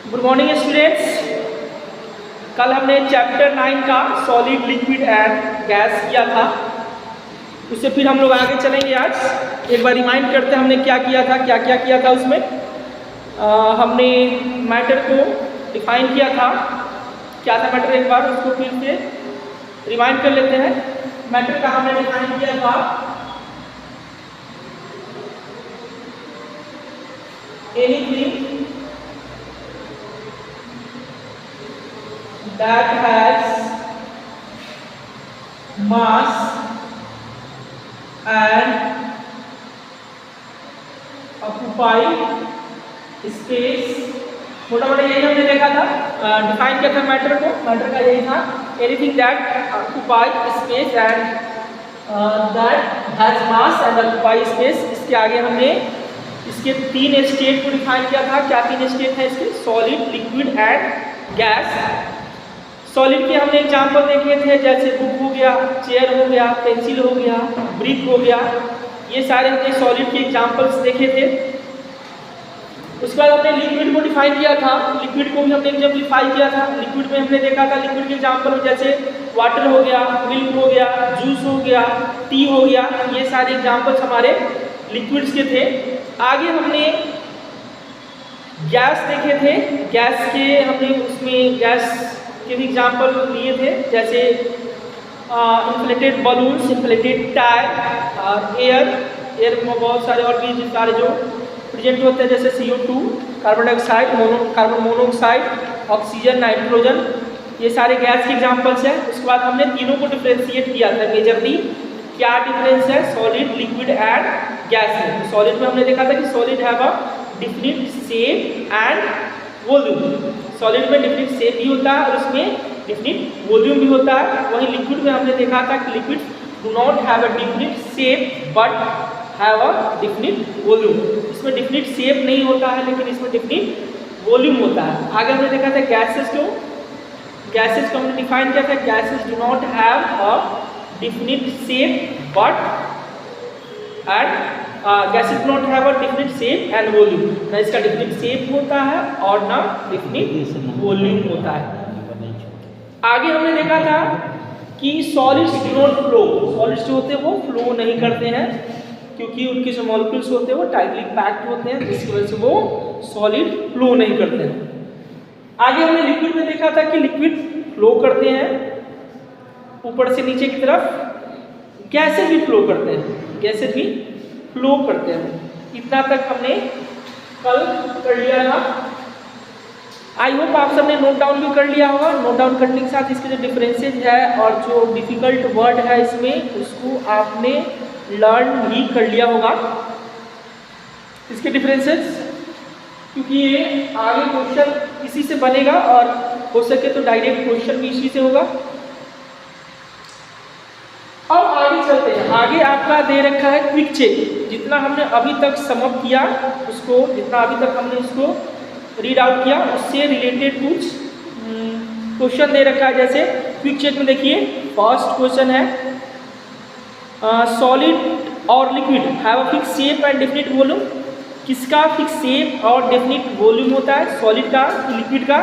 Good morning students. कल हमने chapter 9 का सॉलिड लिक्विड एंड गैस किया था, उससे फिर हम लोग आगे चलेंगे। आज एक बार रिमाइंड करते हैं हमने क्या किया था, क्या क्या किया था। उसमें हमने मैटर को डिफाइन किया था। क्या था मैटर, एक बार उसको फिर से रिमाइंड कर लेते हैं। मैटर का हमने डिफाइन किया था anything that has mass and occupy space। मोटा मोटा यही हमने देखा था, डिफाइन किया था मैटर को। मैटर का यही था anything that occupy space and that has mass and occupy space. इसके आगे हमने इसके तीन स्टेट को डिफाइन किया था। क्या तीन स्टेट है इसके? Solid, liquid and gas. Solid के हमने एग्जाम्पल देखे थे, जैसे बुक हो गया, चेयर हो गया, पेंसिल हो गया, ब्रिक हो गया। ये सारे हमने सॉलिड के एग्जाम्पल्स देखे थे। उसके बाद हमने लिक्विड को डिफाइन किया था। लिक्विड को भी हमने एग्जाम्पलीफाई किया था। लिक्विड में हमने देखा था लिक्विड के एग्जाम्पल जैसे वाटर हो गया, मिल्क हो गया, जूस हो गया, टी हो गया। ये सारे एग्जाम्पल्स हमारे लिक्विड्स के थे। आगे हमने गैस देखे थे। गैस के हमने उसमें गैस के भी एग्जाम्पल लिए थे, जैसे inflated balloons, inflated tyre, air में बहुत सारे और भी सारे जो प्रेजेंट होते हैं, जैसे CO2, carbon dioxide, carbon monoxide, oxygen, nitrogen. ये सारे गैस के एग्जाम्पल्स हैं। उसके बाद हमने तीनों को डिफ्रेंशिएट किया था मेजरली। क्या डिफरेंस है सॉलिड, लिक्विड एंड गैस में? सॉलिड में हमने देखा था कि solid have a definite shape and volume. Solid में डिफिनिट शेप भी होता है और उसमें डिफिनिट वॉल्यूम भी होता है। वहीं लिक्विड में हमने देखा था कि liquid do not have a definite shape but have a definite volume. इसमें डिफिनिट शेप नहीं होता है, लेकिन इसमें डिफिनिट वॉल्यूम होता है। आगे हमने देखा था गैसेस को। गैसेस को हमने डिफाइन किया था, gases do not have a definite shape but and gases do not have a definite shape and volume. ना इसका डिफिनिट शेप होता है और ना डिफिनिट वॉल्यूम होता है। आगे हमने देखा था कि solids do not flow. Solids जो होते हैं वो फ्लो नहीं करते हैं, क्योंकि उनके जो मॉलिक्यूल्स होते हैं वो टाइटली पैक्ड होते हैं, जिसकी वजह से वो सॉलिड फ्लो नहीं करते हैं। आगे हमने लिक्विड में देखा था कि लिक्विड फ्लो करते हैं ऊपर से नीचे की तरफ। गैसेस भी फ्लो करते हैं, गैसेस भी फ्लो करते हैं। इतना तक हमने कल कर लिया था। आई होप आप सबने नोट डाउन भी कर लिया होगा। नोट डाउन करने के साथ इसके जो डिफरेंसेज है और जो डिफिकल्ट वर्ड है इसमें, उसको आपने लर्न भी कर लिया होगा, इसके डिफरेंसेस, क्योंकि ये आगे क्वेश्चन इसी से बनेगा और हो सके तो डायरेक्ट क्वेश्चन भी इसी से होगा। अब आगे चलते हैं। आगे आपका दे रखा है क्विक चेक। जितना हमने अभी तक समअप किया उसको, जितना अभी तक हमने उसको रीड आउट किया, उससे रिलेटेड कुछ क्वेश्चन दे रखा है। जैसे क्विक चेक में देखिए, फर्स्ट क्वेश्चन है सॉलिड और liquid have a fix shape and definite volume. किसका फिक्स शेप और डेफिनिट वॉल्यूम होता है? सॉलिड का, लिक्विड का?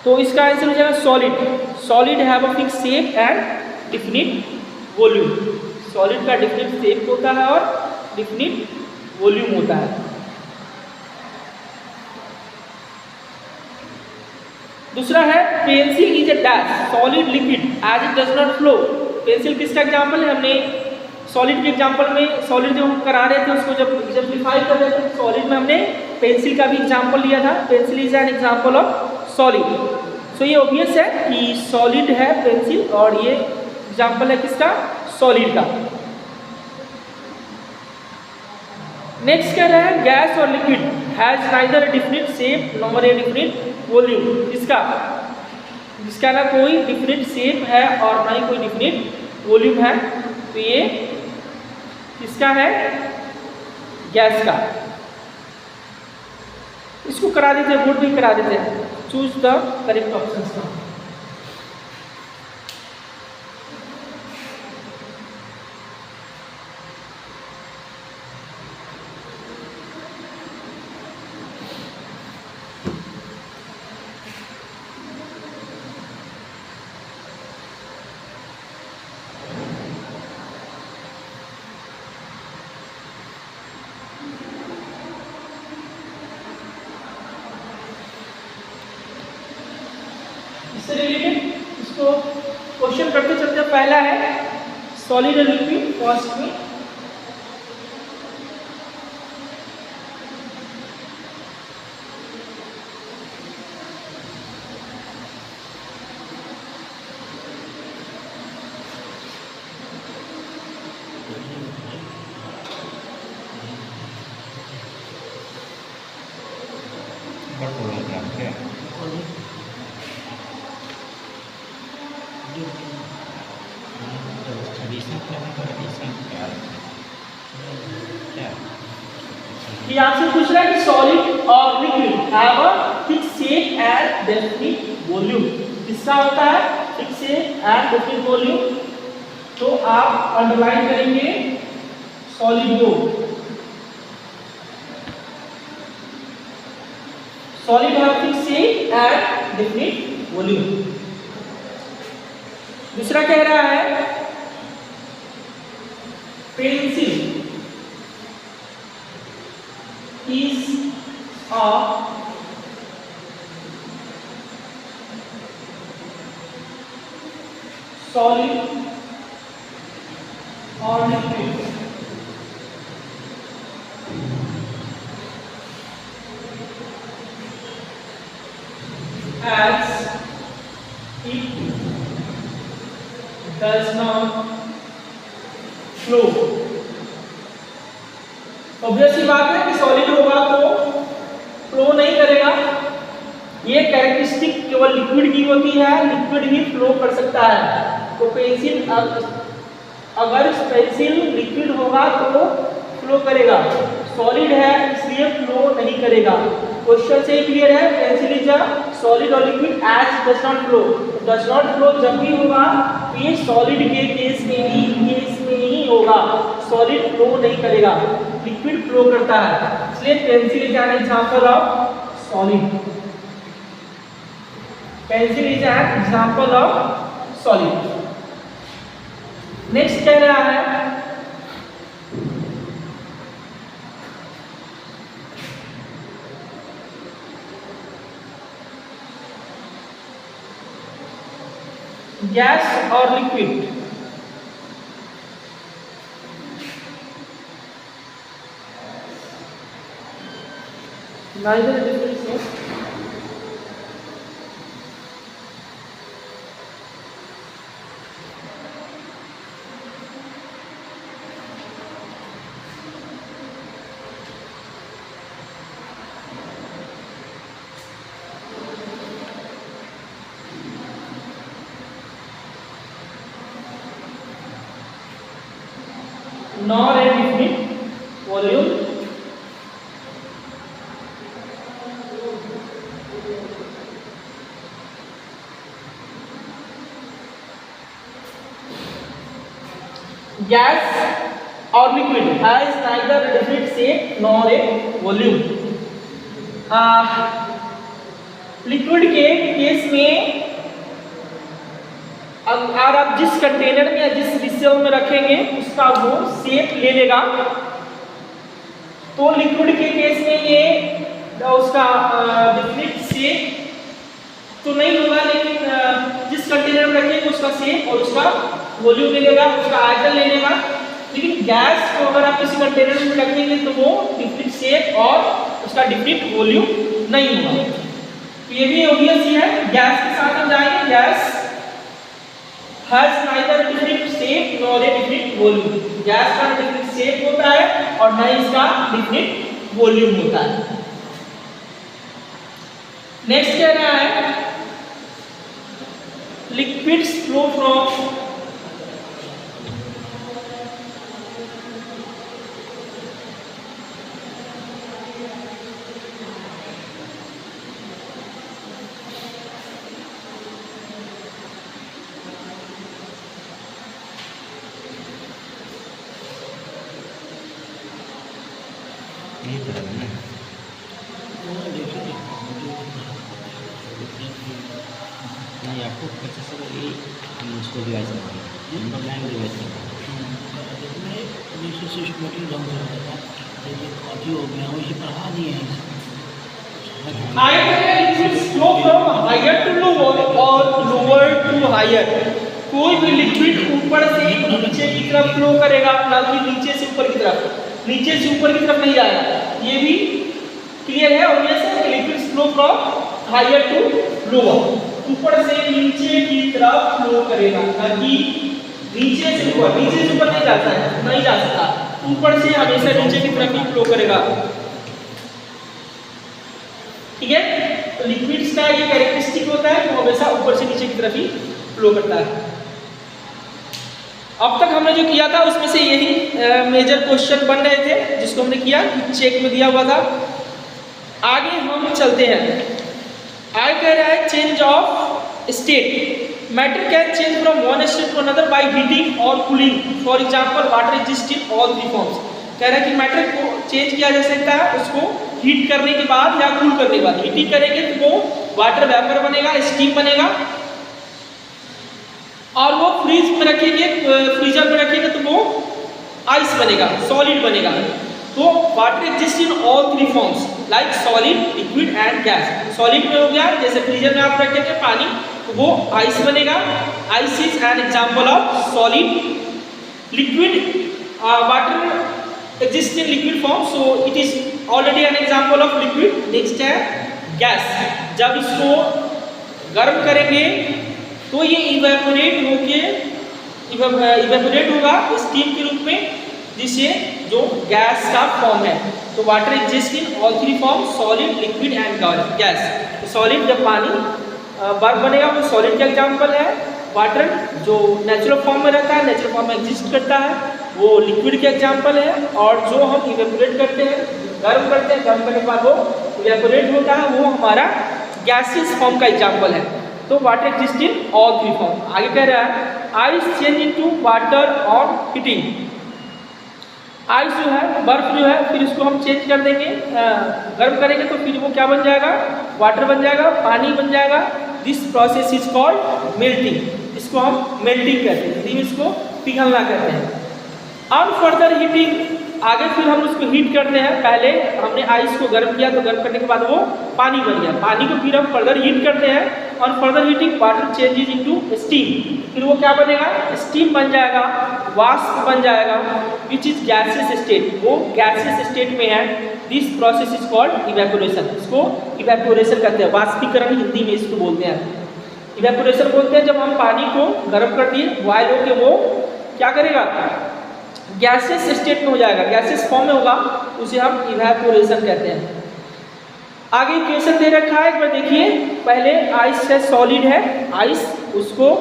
तो इसका आंसर हो जाएगा solid. Solid have a fix shape and definite volume. Solid का डिफिनिट शेप होता है और डिफिनिट वॉल्यूम होता है। दूसरा है pencil is a dash solid liquid as it does not flow. Pencil किसका एग्जाम्पल है? हमने सॉलिड के एग्जाम्पल में, सॉलिड जो हम करा रहे थे उसको जब एग्जाम्पलीफाई कर रहे थे, सॉलिड में हमने पेंसिल का भी एग्जाम्पल लिया था। Pencil is an example of solid. So ये ऑब्वियस है कि सॉलिड है पेंसिल, और ये एग्जाम्पल है किसका? सॉलिड का। नेक्स्ट कह रहा है गैस और liquid has neither definite shape nor a definite volume. इसका जिसका ना कोई डिफिनिट शेप है और ना ही कोई डिफिनिट वॉल्यूम है, तो ये किसका है? गैस का। इसको करा देते हैं, बोर्ड भी करा देते हैं। Choose the correct option. इससे रिलेटेड इसको क्वेश्चन करते चलते पहला है सॉलिड और लिक्विड फर्स्ट में ये आपसे पूछ रहा है कि सॉलिड और liquid have a fix shape and definite volume. किसका होता है fix shape and definite volume? तो आप अंडरलाइन करेंगे सॉलिड को। Solid have fix shape and definite volume. दूसरा कह रहा है pencil is a solid or liquid as it does not flow। Obvious सी बात है कि सॉलिड होगा तो फ्लो नहीं करेगा। ये कैरेक्टरिस्टिक केवल लिक्विड की होती है, लिक्विड ही फ्लो कर सकता है। तो पेंसिल अगर पेंसिल लिक्विड होगा तो फ्लो करेगा, सॉलिड है इसलिए फ्लो नहीं करेगा। क्वेश्चन से क्लियर है, पेंसिल इज अ सॉलिड और liquid as does not flow. Does not flow जब भी होगा तो ये सॉलिड के केस में ही होगा, सॉलिड फ्लो नहीं करेगा, लिक्विड फ्लो करता है। इसलिए pencil is an example of solid. Pencil is an example of solid. Next कह रहा है गैस और liquid neither difference nor a definite volume gas or liquid has neither a definite shape nor a volume। Liquid के case में अगर आप जिस container में या जिस रिसेल में रखेंगे उसका वो शेप ले लेगा। तो लिक्विड के केस में ये उसका डेफिनिट शेप तो नहीं होगा, लेकिन जिस कंटेनर में रखेंगे उसका शेप और उसका वॉल्यूम ले लेगा, उसका आयतन ले लेगा। लेकिन गैस को अगर आप किसी कंटेनर में रखेंगे तो वो डिफरेंट शेप और उसका डिफरेंट वॉल्यूम नहीं होगा। तो ये भी ऑब्वियस ही है। गैस के साथ हम जाएंगे, gas has neither different shape nor a different volume. Gas का डिफरेंट शेप होता है और न इसका डिफरेंट वॉल्यूम होता है। नेक्स्ट कह रहा है लिक्विड्स फ्लो फ्रॉम नहीं आपको पचास उसको रिवाइज करना रिवाइज करना सिस्टमेटिक ढंग से होता था। ऑडियो हो गया वैसे पढ़ा दिए हैं। Either liquid flow from higher to lower और लोअर टू हायर। कोई भी लिक्विड ऊपर से नीचे की तरफ फ्लो करेगा, ना कि नीचे से ऊपर की तरफ। नीचे से ऊपर की तरफ नहीं जाएगा, ये भी क्लियर है। और ये से liquid flow from higher to lower, ऊपर से नीचे की तरफ फ्लो करेगा, ना कि नीचे से ऊपर। नीचे से ऊपर नहीं जाता है, नहीं जा सकता, ऊपर से हमेशा नीचे की तरफ ही फ्लो करेगा। ठीक है, तो लिक्विड्स का ये कैरेक्टरिस्टिक होता है, वो हमेशा ऊपर से नीचे की तरफ ही फ्लो करता है। अब तक हमने जो किया था उसमें से यही मेजर क्वेश्चन बन रहे थे, जिसको हमने किया कि चेक में दिया हुआ था। आगे हम चलते हैं। आगे कह रहा है change of state. Matter can change from one state to another by heating और cooling. For example water exist in all three forms. कह रहा है कि मैटर को चेंज किया जा सकता है, उसको हीट करने के बाद या कूल करने के बाद। हीटिंग करेंगे तो वो वाटर वेपर बनेगा, स्टीम बनेगा, और वो फ्रीज में रखेंगे, फ्रीजर में रखेंगे तो वो आइस बनेगा, सॉलिड बनेगा। तो water exist in all three forms like solid, liquid and gas. Solid में हो गया, जैसे फ्रीजर में आप रखेंगे पानी तो वो आइस बनेगा, ice is an example of solid. Liquid, water exist in liquid form, so it is already an example of liquid. Next है गैस। जब इसको गर्म करेंगे तो ये इवेपोरेट होगा स्टीम के रूप में, जिससे जो गैस का फॉर्म है। तो water exist in all three form, solid, liquid and gas. तो सॉलिड जब पानी बर्फ बनेगा वो सॉलिड का एग्जांपल है। वाटर जो नेचुरल फॉर्म में रहता है, नेचुरल फॉर्म में एग्जिस्ट करता है, वो लिक्विड का एग्जांपल है। और जो हम इवेपोरेट करते हैं, गर्म करते हैं, गर्म करने के बाद वो इवेपोरेट होता है, वो हमारा गैसियस फॉर्म का एग्जांपल है। तो water exist in all three form. आगे कह रहा है ice change into water on heating. Ice जो है, बर्फ जो है, फिर इसको हम चेंज कर देंगे, गर्म करेंगे तो फिर वो क्या बन जाएगा, वाटर बन जाएगा, पानी बन जाएगा। This process is called melting. इसको हम मेल्टिंग कहते हैं, हिंदी में इसको पिघलना कहते हैं। ऑन फर्दर हीटिंग, आगे फिर हम उसको हीट करते हैं। पहले हमने आइस को गर्म किया तो गर्म करने के बाद वो पानी बन गया, पानी को फिर हम फर्दर हीट करते हैं। On further heating water changes into steam, फिर वो क्या बनेगा, स्टीम बन जाएगा, वाष्प बन जाएगा, विच इज गैसियस स्टेट, वो गैसियस स्टेट में है। This process is called evaporation. इसको इवेपोरेशन कहते हैं, वाष्पीकरण हिंदी में इसको बोलते हैं। इवेपोरेशन बोलते हैं जब हम पानी को गर्म कर दिए, बॉयल होकर वो क्या करेगा, गैसियस स्टेट में हो जाएगा, गैसियस फॉर्म में होगा, उसे हम इवेपोरेशन कहते हैं। आगे इक्वेशन दे रखा है, एक बार देखिए। पहले आइस है, सॉलिड है आइस, उसको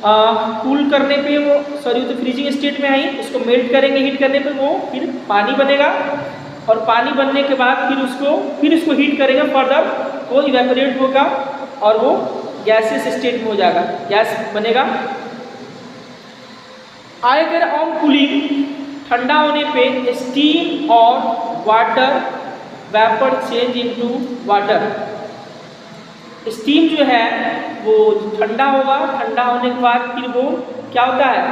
कूल करने पे वो तो फ्रीजिंग स्टेट में आई, उसको मेल्ट करेंगे हीट करने पे, वो फिर पानी बनेगा। और पानी बनने के बाद फिर इसको हीट करेंगे फर्दर, वो इवेपोरेट होगा और वो गैसियस स्टेट में हो जाएगा, गैस बनेगा। अगर ऑन कूलिंग, ठंडा होने पे स्टीम और water vapour change into water. Steam जो है वो ठंडा होगा, ठंडा होने के बाद फिर वो क्या होता है,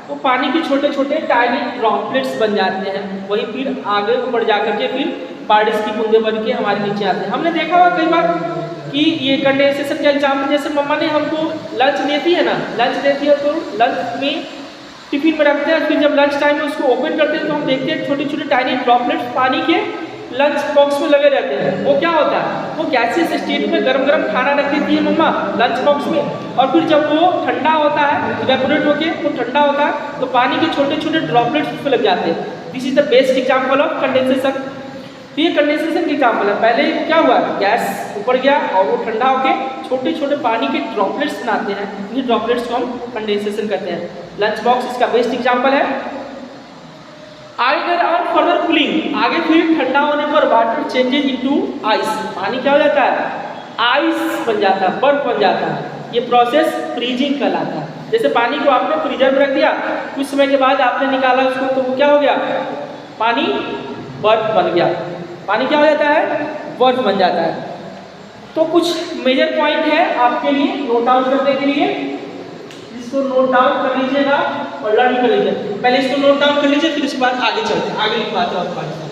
वो पानी के छोटे छोटे टाइनी ड्रॉपलेट्स बन जाते हैं, वही फिर आगे ऊपर जा करके फिर बारिश की बूंदे बन के हमारे नीचे आते हैं। हमने देखा हुआ कई बार कि ये कंडेंसेशन का एग्जाम्पल, जैसे मम्मा ने हमको लंच देती है ना, लंच देती है तो लंच में टिफिन में रखते हैं, फिर जब लंच टाइम में उसको ओपन करते हैं तो हम देखते हैं छोटे छोटे टाइनी ड्रॉपलेट्स पानी के लंच बॉक्स में लगे रहते हैं। वो क्या होता है, वो गैसियस स्टेट में गरम गरम खाना रख देती है मम्मा लंच बॉक्स में, और फिर जब वो ठंडा होता है, इवेपोरेट होके वो ठंडा होता है, तो पानी के छोटे छोटे ड्रॉपलेट्स उस पर लग जाते हैं। This is the best example of condensation. तो ये कंडेंसेशन का एग्जाम्पल है। पहले क्या हुआ, गैस ऊपर गया और वो ठंडा होके छोटे छोटे पानी के ड्रॉपलेट्स बनाते हैं, ये ड्रॉपलेट्स को हम कंडेंसेशन कहते हैं। लंच बॉक्स इसका बेस्ट एग्जाम्पल है। आइदर और फर्दर कूलिंग, आगे फिर ठंडा होने पर वाटर चेंजेज इनटू आइस, पानी क्या हो जाता है, आइस बन जाता है, बर्फ बन जाता है। ये प्रोसेस फ्रीजिंग कहलाता है। जैसे पानी को आपने फ्रीजर में रख दिया, कुछ समय के बाद आपने निकाला उसको तो वो क्या हो गया, पानी बर्फ बन गया, पानी क्या हो जाता है, बर्फ बन जाता है। तो कुछ मेजर पॉइंट है आपके लिए नोट डाउन करने के लिए, इसको नोट डाउन कर लीजिएगा और लर्न कर लीजिए। पहले इसको नोट डाउन कर लीजिए, फिर उसके बाद आगे चलते हैं, आगे की बात और बात।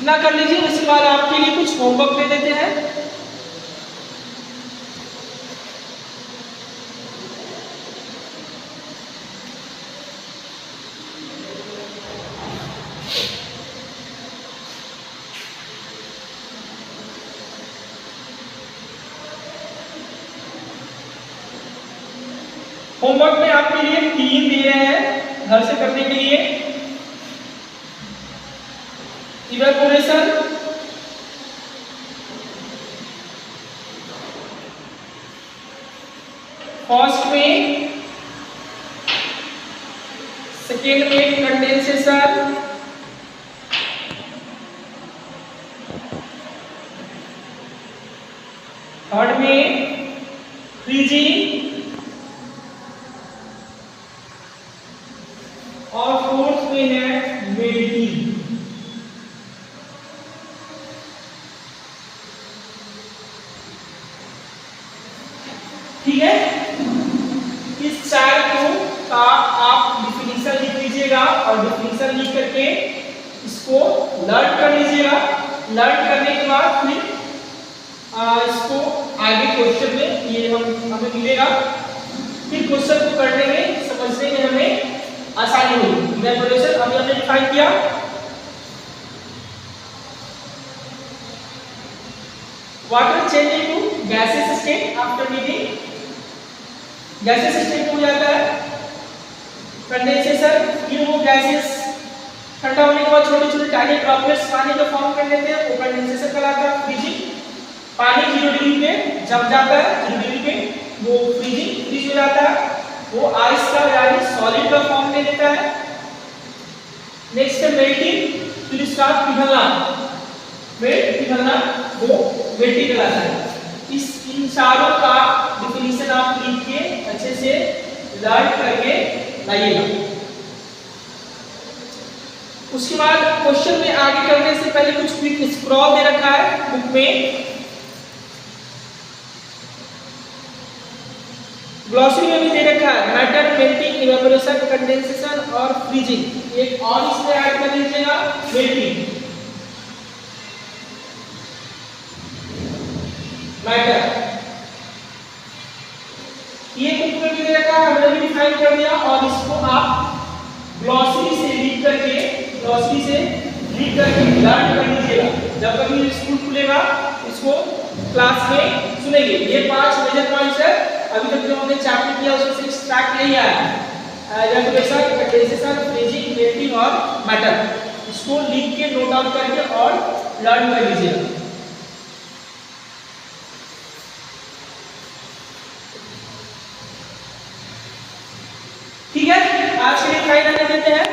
इतना कर लीजिए। उसके बाद आपके लिए कुछ होमवर्क दे देते हैं। होमवर्क में आपके लिए 3 दे रहे हैं घर से करने के लिए। इवेपोरेशन, फर्स्ट में, सेकेंड में कंडेंसेशन, थर्ड में फ्रीजिंग और फोर्थ में है मेल्टिंग। ठीक है, इस चार को का आप डिफिनीशन लिख लीजिएगा और डिफिनीशन लिख करके इसको लर्न कर लीजिएगा। लर्न करने के बाद फिर इसको आगे क्वेश्चन में ये हमें मिलेगा। फिर क्वेश्चन को करने में समझने में हमें आसानी होगी। इवेपोरेशन अभी हमने डिफाइन किया। Water changing to gases state after heating, gases state हो जाता है। कंडेंसेशन, फिर वो गैसेस ठंडा होने के बाद छोटे छोटे टाइनी ड्रॉपलेट्स पानी का फॉर्म कर लेते हैं, वो कंडेंसेशन कहलाता है। फ्रीजिंग, पानी 0 डिग्री पे जम जाता है, 0 डिग्री पे वो फ्रीजिंग, फ्रीज हो जाता है, वो आइस का यानी सॉलिड का फॉर्म ले लेता है। नेक्स्ट है मेल्टिंग, फिर इसका पिघलना, पिघलना वो मेल्टिंग कहलाता है। इन चारों का डिफिनीशन आप लिख के अच्छे से लर्न करके लाइएगा। उसके बाद क्वेश्चन में आगे करने से पहले कुछ क्विक स्क्रॉल दे रखा है बुक में। ग्लॉसरी में भी दे रखा है मैटर, मेल्टिंग, इवेपोरेशन, कंडेंसेशन और फ्रीजिंग। एक और इसमें ऐड कर लीजिएगा मेल्टिंग, मैटर। ये बुक में भी दे रखा है, हमने भी डिफाइन कर दिया। और इसको आप ग्लॉसरी से रीड करके लर्न कर लीजिएगा। जब कभी स्कूल खुलेगा इसको क्लास में सुनेंगे। ये 5 मेजर पॉइंट्स है। अभी तक जो हमने चैप्टर किया उसमें से एक्सट्रैक्ट नहीं आया है। इवेपोरेशन, कंडेंसेशन, फ्रीजिंग, मेल्टिंग और मैटर। इसको लिख के नोट डाउन करके और लर्न कर लीजिएगा। ठीक है, आज के लिए फाइनल कर देते हैं।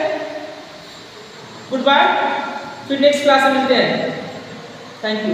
गुड बाय, फिर नेक्स्ट क्लास में मिलते हैं। Thank you.